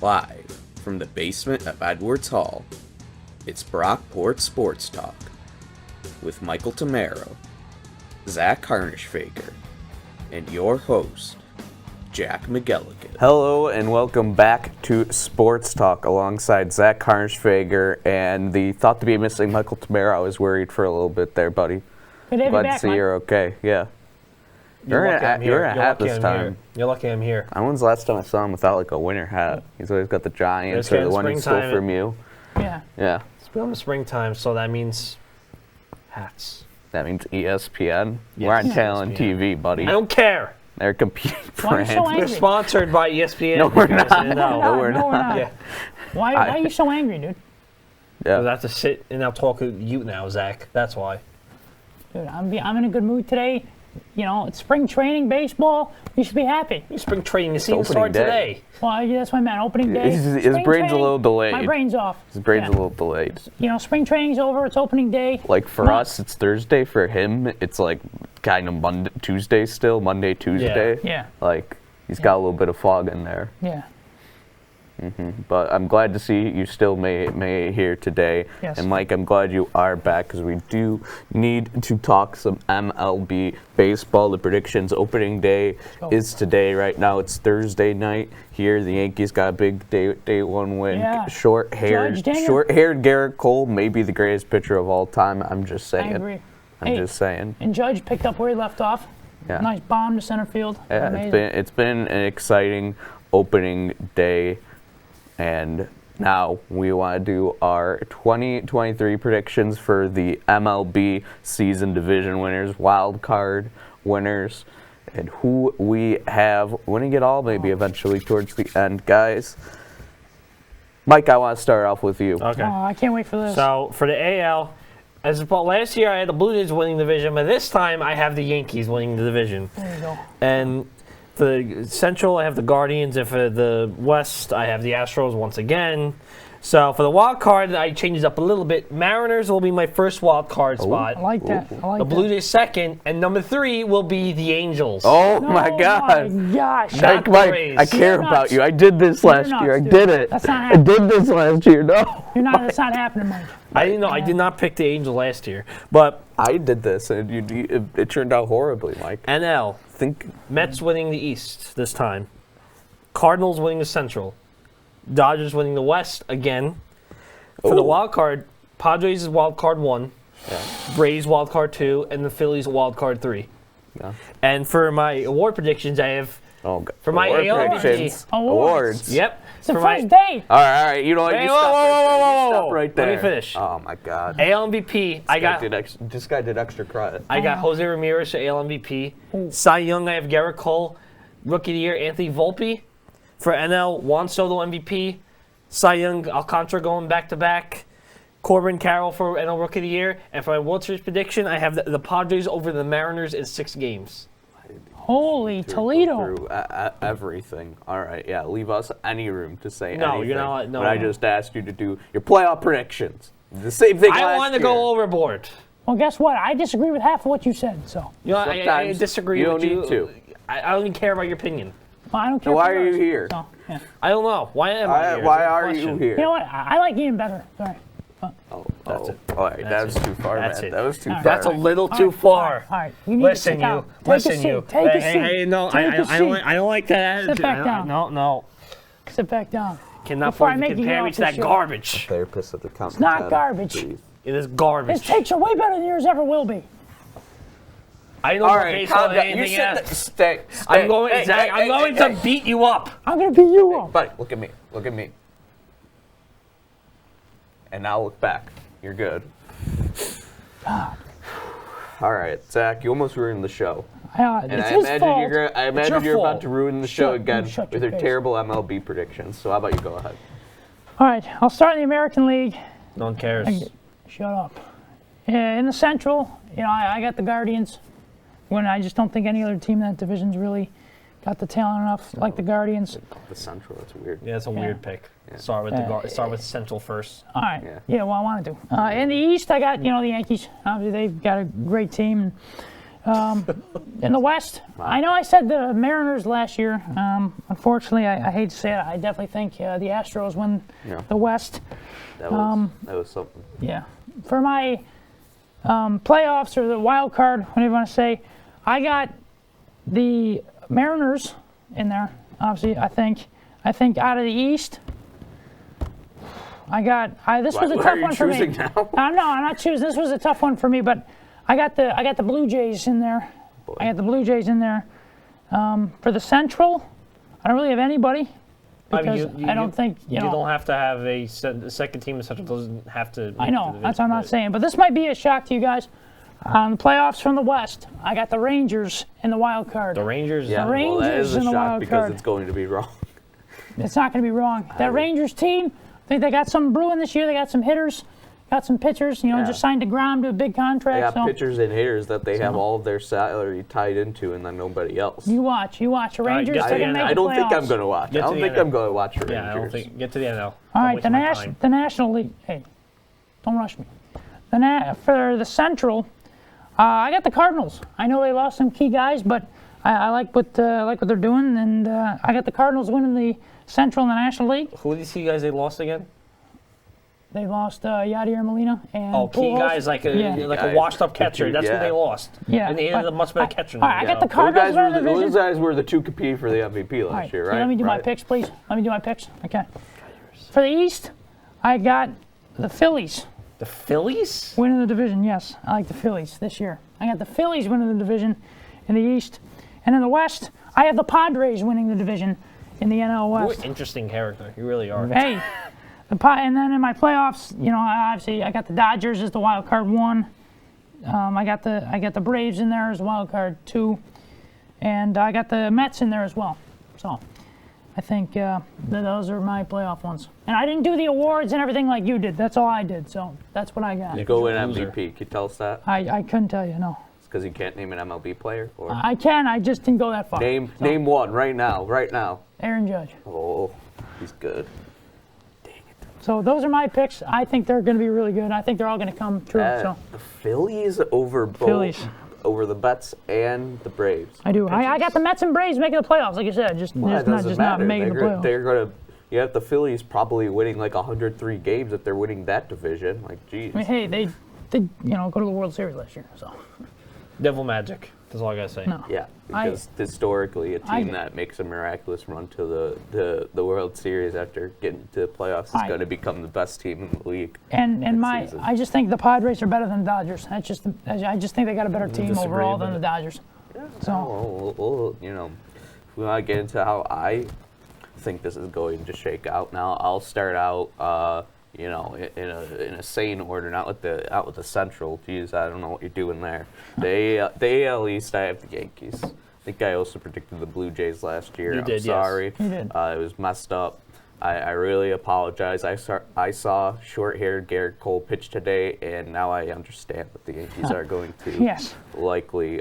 Live from the basement of Edwards Hall, it's Brockport Sports Talk with Michael Tamaro, Zach Harnischfager, and your host, Jack McGilligan. Hello and welcome back to Sports Talk alongside Zach Harnischfager and the thought to be missing Michael Tamaro. I was worried for a little bit there, buddy. Good to have you Glad back, to see Mike. you're okay. Yeah. You're in a hat this time. You're lucky I'm here. When's the last time I saw him without like a winter hat? He's always got the Giants or the one he stole from you. Yeah. Yeah. It's been springtime, so that means hats. That means ESPN. Yes. We're on Yeah. Talent ESPN. TV, buddy. I don't care. They're competing Why are you so brands. angry? We're sponsored by ESPN. No, we're not. No, we're not. Yeah. Why are you so angry, dude? I Yeah. have to sit and I'll talk to you now, Zach. That's why. Dude, I'm in a good mood today. You know, it's spring training, baseball. You should be happy. Spring training is seeing opening start day. today. Well, yeah, that's what I meant. Opening day. His Spring brain's a training, little delayed. My brain's off. His brain's Yeah. a little delayed. You know, spring training's over. It's opening day. Like for No. us, it's Thursday. For him, it's like kind of Monday, Tuesday still. Monday, Tuesday. Yeah. Like he's got a little bit of fog in there. Yeah. But I'm glad to see you still may here today. Yes. And Mike, I'm glad you are back because we do need to talk some MLB baseball. The predictions opening day go. is today. Right now it's Thursday night here. The Yankees got a big day one win. Yeah. Short-haired Judge, Garrett Cole, maybe the greatest pitcher of all time. I'm just saying. I agree. I'm just saying. And Judge picked up where he left off. Yeah. Nice bomb to center field. Yeah, Amazing. it's been an exciting opening day, and now we want to do our 2023 predictions for the MLB season division winners, wild card winners, and who we have winning it all maybe eventually towards the end, guys. Mike, I want to start off with you. Okay. Oh, I can't wait for this. So for the AL, as about last year I had the Blue Jays winning the division, but this time I have the Yankees winning the division. There you go. And for the Central, I have the Guardians, and for the West, I have the Astros once again. So for the wild card, I changed it up a little bit. Mariners will be my first wild card spot. I like that. I like The that. Blue Jays second, and number 3 will be the Angels. Oh No, my God. my gosh. Not Mike, Rays. I care You're about nuts. you. I did this last nuts, year. I dude. did it. That's not I did this last year. No. That's not happening, Mike. I didn't know. I did not pick the Angels last year. But I did this, and it turned out horribly, Mike. NL, Mets winning the East this time. Cardinals winning the Central. Dodgers winning the West again. For the Ooh. wild card, Padres is wild card 1. Yeah. Braves wild card 2, and the Phillies wild card 3. Yeah. And for my award predictions, I have Oh, God. For my Award AL predictions. Awards. yep. It's the for first my day. All right. You know what? Hey, You whoa, stop whoa, right there. whoa, whoa, You stop whoa. right there. Let me finish. Oh my God. AL MVP, This guy did extra credit. I got Jose Ramirez for AL MVP. Cy Young, I have Garrett Cole. Rookie of the Year, Anthony Volpe. For NL, Juan Soto MVP. Cy Young, Alcantara going back to back. Corbin Carroll for NL Rookie of the Year. And for my World Series prediction, I have the Padres over the Mariners in 6 games. Holy Toledo. Through everything. All right. Yeah. Leave us any room to say No, anything. you're not. No. When I just asked you to do your playoff predictions. The same thing. I want to go overboard. Well, guess what? I disagree with half of what you said, so. You know, I Sometimes disagree you with don't you. need to. I don't even care about your opinion. Well, I don't care. Why for are you yours, here? So, yeah. I don't know. Why am I here? Why That's the are you question. here? You know what? I like Ian better. Sorry. That's it. All right. That was That's too far, That's man. it. That was too far. That's a little All too right, far. All right. You need Listen, to sit you. down. Take Listen, a seat. you. Take a seat. Hey, no, Take a seat. I don't like that. Sit back down. No. Sit back down. Cannot Before I make you get compare me off to the that show. garbage. Therapist at the counter. It's not garbage. It is garbage. His takes are way better than yours ever will be. I don't All know right. baseball Calm or down. You anything sit else. stay. I'm going, Hey, Zach. hey, I'm going hey, to beat you up. I'm going to beat you up. Buddy, look at me. Look at me. And now look back. You're good. God. All right, Zach, you almost ruined the show. And It's I his imagine fault. you're your about fault. to ruin the show Shut- again shut with your your face. terrible MLB predictions. So how about you go ahead? All right. I'll start in the American League. No one cares. Shut up. In the Central, I got the Guardians. When I just don't think any other team in that division's really got the talent enough like the Guardians. The Central, that's weird. Yeah, it's a weird pick. Start with Central first. All right. Yeah, well, I want to do. In the East, I got, the Yankees. Obviously, they've got a great team. In the West, I know I said the Mariners last year. Unfortunately, I hate to say it, I definitely think the Astros win the West. That was something. Yeah. For my playoffs or the wild card, whatever you want to say, I got the Mariners in there. Obviously, I think out of the East, I got. This was a tough one for me. Now? No, I'm not choosing. This was a tough one for me, but I got the Blue Jays in there. Boy. I got the Blue Jays in there. For the Central, I don't really have anybody because I don't think you don't have to have a second team. The Central doesn't have to. I know that's what I'm not saying, but this might be a shock to you guys. On the playoffs from the West, I got the Rangers in the wild card. The Rangers. Yeah, The well, that Rangers is a in the shock wild because card. it's going to be wrong. It's not going to be wrong. That Rangers team, I think they got some brewing this year. They got some hitters, got some pitchers. Yeah. Just signed DeGrom to a big They contract. got pitchers and hitters that they have all of their salary tied into, and then nobody else. You watch. The Rangers get to are the going to make end. I don't the think I'm playoffs. going to watch. I Get to don't the think end. I'm going to watch the Rangers. Yeah, I don't think. Get to the NL. All right, the National League. Hey, don't rush me. For the Central, I got the Cardinals. I know they lost some key guys, but I like what they're doing, and I got the Cardinals winning the Central in the National League. Who did you see guys they lost again? They lost Yadier Molina and Key Pujols. guys like a washed-up catcher. That's who they lost. Yeah, and they needed a much better catcher. All right, I got the Cardinals winning the division. Those guys were the two competing for the MVP All last year, so right? let me do my picks, please. Let me do my picks. Okay. For the East, I got the Phillies The Phillies? winning the division. Yes, I like the Phillies this year. I got the Phillies winning the division in the East. And in the West, I have the Padres winning the division in the NL You're West. an interesting character. You really are. Hey, and then in my playoffs, I got the Dodgers as the wild card 1. I got the Braves in there as wild card 2, and I got the Mets in there as well. So I think those are my playoff ones. And I didn't do the awards and everything like you did. That's all I did. So that's what I got. You go win Loser. MVP. Can you tell us that? I couldn't tell you, no. It's because you can't name an MLB player? Or I can. I just didn't go that far. name So, name one right now. Aaron Judge. Oh, he's good. So those are my picks. I think they're going to be really good. I think they're all going to come true. So The Phillies over both. Phillies. Over the Mets and the Braves. I do. I got the Mets and Braves making the playoffs, like I said. Just Well, not making the playoffs. They're gonna. You have the Phillies probably winning like 103 games if they're winning that division. Like, geez. I mean, hey, they did go to the World Series last year. So Devil Magic. That's all I gotta say. no. Yeah, because historically, a team that makes a miraculous run to the World Series after getting to the playoffs is going to become the best team in the league. And next season. I just think the Padres are better than the Dodgers. I just think they got a better team disagree, overall but- than the Dodgers. So Well, if we want to get into how I think this is going to shake out. Now, I'll start out, in a sane order, not with the Central. Geez, I don't know what you're doing there. The AL East, I have the Yankees. I think I also predicted the Blue Jays last year. You did, I'm sorry. yes. You did. It was messed up. I really apologize. I saw short-haired Garrett Cole pitch today, and now I understand that the Yankees are going to Yes. likely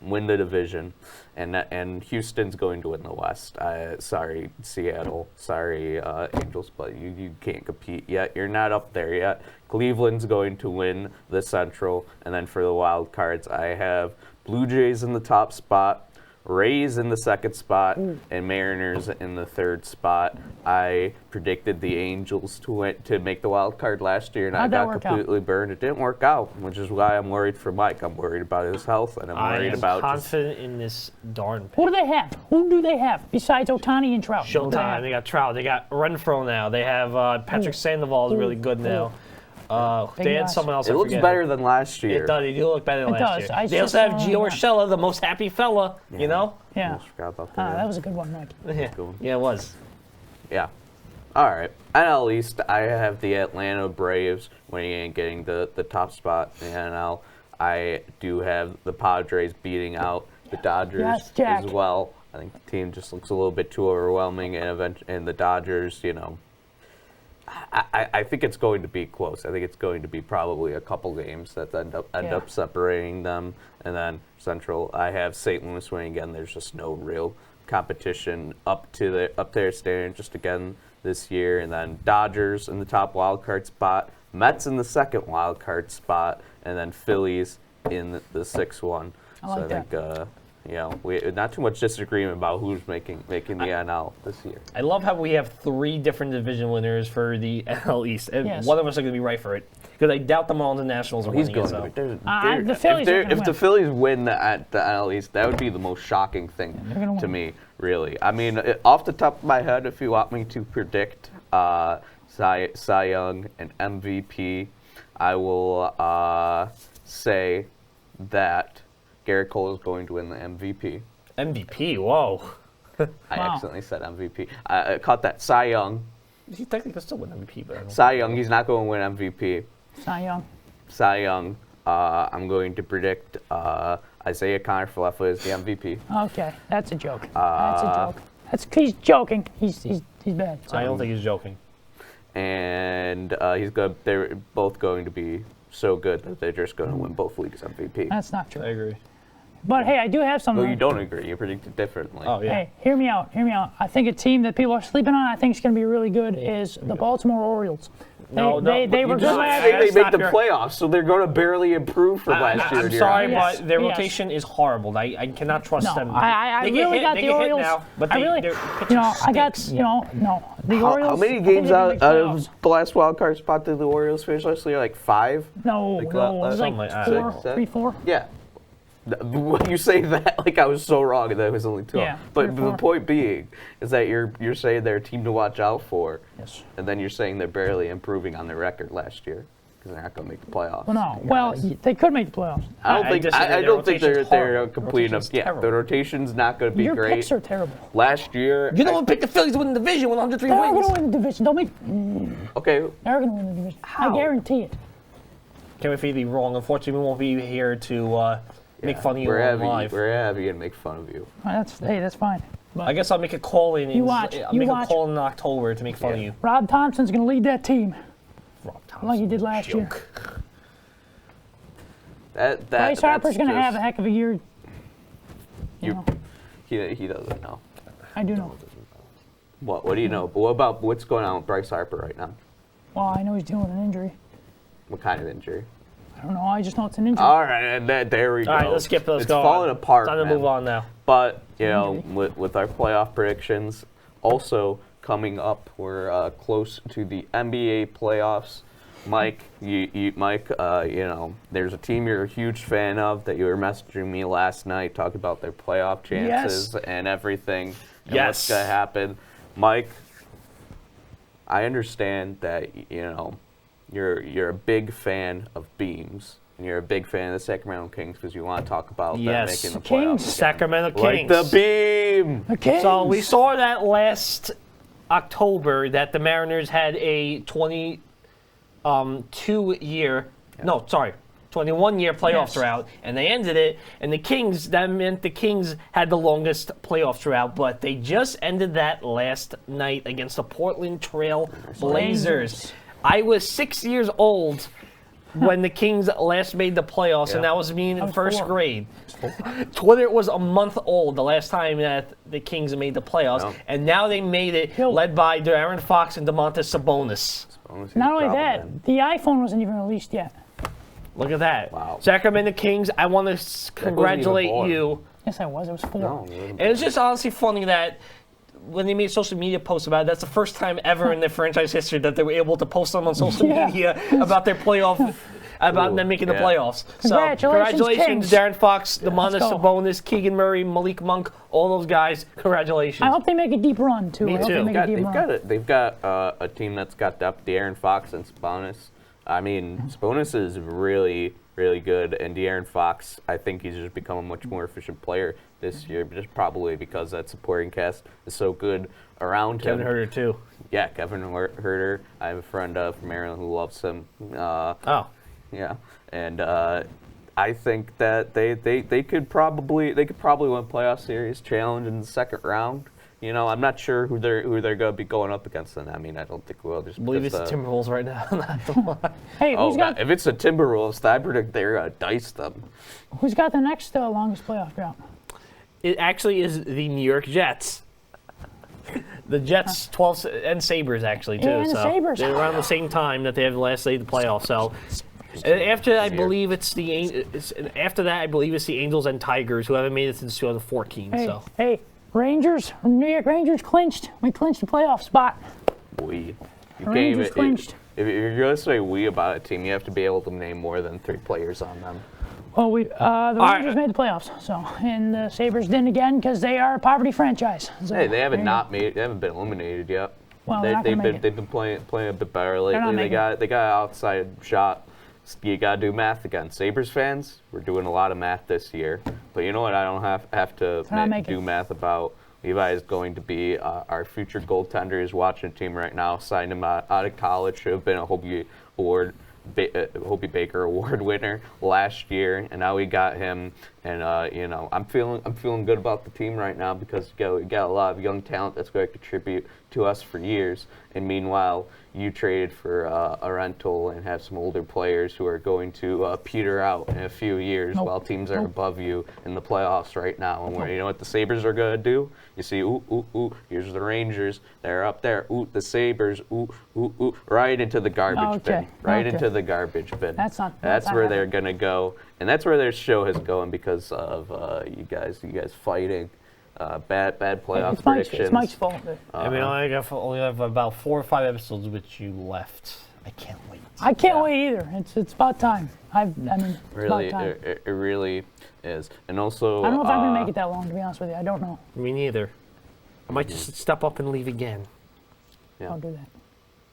win the division, and Houston's going to win the West. Sorry, Seattle. Sorry, Angels, but you can't compete yet. You're not up there yet. Cleveland's going to win the Central, and then for the wild cards, I have Blue Jays in the top spot, Rays in the second spot, and Mariners in the third spot. I predicted the Angels to make the wild card last year, and How'd I that got work out? completely burned. It didn't work out, which is why I'm worried for Mike. I'm worried about his health, and I'm I worried am about confident in this darn pick. who do they have? Who do they have besides Ohtani and Trout? Who do they Showtime. have? They got Trout. They got Renfro now. They have Patrick Sandoval is really good now. Big They had guys. someone else. it I looks forget. better than last year. It does. They do look better than It last does. year. I They just also have saw Gio that. Urshela, the most happy fella. You know. Yeah. I forgot about that. That was a good one, Mike. Yeah. Cool. Yeah, it was. Yeah. All right. NL East, I have the Atlanta Braves winning and getting the top spot in the NL. I do have the Padres beating out the Dodgers Yes, Jack. as well. I think the team just looks a little bit too overwhelming, and the Dodgers, I think it's going to be close. I think it's going to be probably a couple games that end up separating them. And then Central, I have St. Louis winning again. There's just no real competition up their standard just again this year. And then Dodgers in the top wild card spot, Mets in the second wild card spot, and then Phillies in the 6th one. I like that. think we not too much disagreement about who's making the NL this year. I love how we have 3 different division winners for the NL East, and Yes. one of us are going to be right for it. Because I doubt the Marlins and Nationals are He's winning going it. to So. be. The Phillies are gonna If the win. Phillies win at the NL East, that would be the most shocking thing they're gonna to win. me, really. I mean, off the top of my head, if you want me to predict Cy Young and MVP, I will say that Garrett Cole is going to win the MVP. MVP, whoa. I Wow. accidentally said MVP. I caught that. Cy Young. He technically could still win MVP, but I don't Cy Young, he's not going to win MVP. Cy Young. Cy Young, I'm going to predict Isaiah Kiner-Falefa is the MVP. Okay, that's a joke. That's a joke. He's joking. He's bad. So. I don't think he's joking. And they're both going to be so good that they're just going to win both leagues MVP. That's not true. I agree. But hey, I do have something. No, you don't agree. You predicted differently. Oh, yeah. Hey, hear me out. Hear me out. I think a team that people are sleeping on, I think is going to be really good, is the Baltimore Orioles. They were good I last think year. they make the playoffs, so they're going to barely improve from last year. I'm sorry, Yes, but their yes. rotation is horrible. I cannot trust No, them. I They get really hit- got they the get hit Orioles. now, but I really, their you pitching know, I got, stinks. no, the Orioles. How many I think games they're gonna out make of playoffs. the last wild card spot did the Orioles finish last year? Like 5? No, Like, it was something like like that. 4, 3, 4. Yeah. When you say that, like I was so wrong, and that was only 2. Yeah, But 3 or the 4. point being is that you're saying they're a team to watch out for, Yes. and then you're saying they're barely improving on their record last year because they're not going to make the playoffs. Well, no. Well, they could make the playoffs. I disagree. I Their don't think rotation's they're horrible. complete enough. Rotation's Yeah, terrible. the rotation's not going to be Your great. picks are terrible. Last year, You don't pick the Phillies to win the division with 103 They're going wins. to win the division. Don't make. okay, They're going to win the division. I guarantee it. Can't wait for you to be wrong. Unfortunately, we won't be here to make fun of you on live. We're happy and make fun of you. That's fine. But I guess I'll make a call in. You watch, I'll you make watch. a call in October to make fun of Yeah. you. Rob Thompson's going to lead that team Rob Thompson, like he did last year. joke. Bryce Harper's going to have a heck of a year. You know, He doesn't know. I do know. What do you know? But what about what's going on with Bryce Harper right now? Well, I know he's dealing with an injury. What kind of injury? I don't know. I just know it's an injury. All right, and there we go. All right, let's skip. Let's it's go. falling apart. Time to man. move on now. But you know, Injury. with our playoff predictions, also coming up, we're close to the NBA playoffs. Mike, Mike, you know, there's a team you're a huge fan of that you were messaging me last night, talking about their playoff chances and everything, and what's gonna happen. Mike, I understand that you know you're a big fan of Beams. And you're a big fan of the Sacramento Kings because you want to talk about them Yes. making the Kings. playoffs. again. Sacramento Like Kings. the Beam. The Kings. So we saw that last October that the Mariners had a 21-year playoff Yes. drought, and they ended it. And that meant the Kings had the longest playoff drought, but they just ended that last night against the Portland Trail Blazers. I was 6 years old when the Kings last made the playoffs, and that was me in was first 4. grade. Twitter was a month old the last time that the Kings made the playoffs, No. and now they made it, Yo. led by De'Aaron Fox and Domantas Sabonis. Not only that, the iPhone wasn't even released yet. Look at that. Wow. Sacramento Kings, I want to congratulate born. you. Yes, I was. It was 4. No, And it's just honestly funny that when they made social media posts about it, that's the first time ever in their franchise history that they were able to post them on social Yeah. media about their playoff, about them making the yeah. playoffs. Congratulations, So, Kings. congratulations, Darren Fox, Domantas go. Sabonis, Keegan Murray, Malik Monk, all those guys. Congratulations. I hope they make a deep run, too. Me I hope too. they make a deep run. They've got a team that's got depth. De'Aaron Fox and Sabonis. I mean, Sabonis is really, really good, and De'Aaron Fox, I think he's just become a much more efficient player this year, but just probably because that supporting cast is so good around Kevin him. Herter, too. Yeah, Kevin Herter. I have a friend from Maryland who loves him. Oh. Yeah, and I think that they could probably win playoff series challenge in the second round. You know, I'm not sure who they're going to be going up against. And I mean, I don't think we'll just. I believe it's the Timberwolves right now. Not the one. Hey, Oh, God, if it's the Timberwolves, I predict they're going to dice them. who's got the next longest playoff drought? It actually is the New York Jets. The Jets, 12, and Sabres actually too. Yeah, and the so Sabres. they're around the same time that they have the last day of the playoffs. So And after I believe it's the after that I believe it's the Angels and Tigers who haven't made it since 2014. Hey, So hey, Rangers, New York Rangers clinched. We clinched the playoff spot. We. You Rangers clinched. If you're going to say we about a team, you have to be able to name more than 3 players on them. Well, the Rangers made the playoffs, so and the Sabres didn't again because they are a poverty franchise. So, Hey, they haven't been eliminated yet. Well, they're not gonna make it. They've been playing a bit better lately. They got an outside shot. You got to do math again. Sabres fans, we're doing a lot of math this year. But you know what? I don't have to do math about. Levi is going to be our future goaltender. He's watching a team right now. Signed him out of college. Should have been a Hobie Baker Award winner last year, and now we got him. And I'm feeling good about the team right now because we got a lot of young talent that's going to contribute to us for years. And meanwhile, you traded for a rental and have some older players who are going to peter out in a few years while teams are above you in the playoffs right now. And you know what the Sabres are going to do? You see, here's the Rangers. They're up there. The Sabres. Right into the garbage bin. Right into the garbage bin. That's where they're going to go. And that's where their show is going because of you guys fighting. Bad playoff predictions. It's Mike's fault. I mean, I only have about 4 or 5 episodes which you left. I can't wait. I can't wait either. It's about time. It's really, about time. It really is. And also, I don't know if I'm gonna make it that long. To be honest with you, I don't know. Me neither. I might just step up and leave again. Yeah. I'll do that.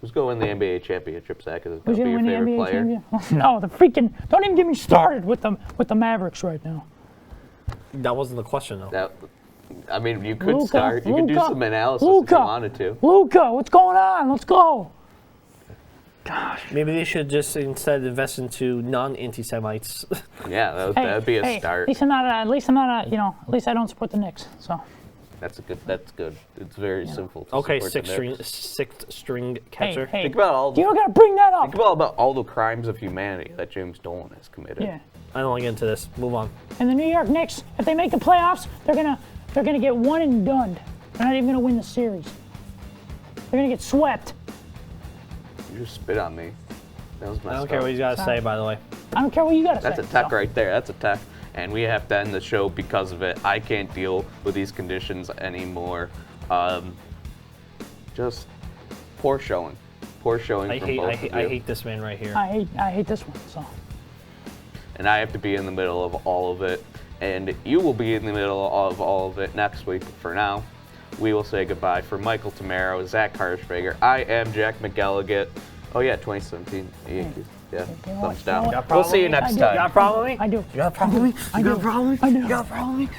Who's going to win the NBA championship, Zach? Is it Who's going to be gonna your win the favorite NBA player? championship? No, the freaking! Don't even get me started with the Mavericks right now. That wasn't the question, though. You could start. You could do some analysis if you wanted to. Luka, what's going on? Let's go. Gosh. Maybe they should just instead invest into non-anti-Semites. Yeah, that'd be a start. At least I don't support the Knicks. So. That's good. It's very simple. To okay, support sixth string catcher. Hey, think about you don't gotta bring that up. Think about all the crimes of humanity that James Dolan has committed. Yeah. I don't want to get into this. Move on. And the New York Knicks, if they make the playoffs, they're gonna get one and done. They're not even gonna win the series. They're gonna get swept. You just spit on me. That was messed up. I don't care what you gotta say, by the way. I don't care what you gotta say. That's a tech right there. That's a tech. And we have to end the show because of it. I can't deal with these conditions anymore. Just poor showing. Poor showing from both of you. I hate this man right here. I hate this one. So. And I have to be in the middle of all of it. And you will be in the middle of all of it next week. For now, we will say goodbye. For Michael Tamaro, Zach Harshfager, I am Jack McElligott. Oh yeah, 2017 Yankees. Yeah, thumbs down. We'll see you next time. You got a problem with me? I do. You got a problem with me? I do. You got a problem with me? I do. You got a problem with me?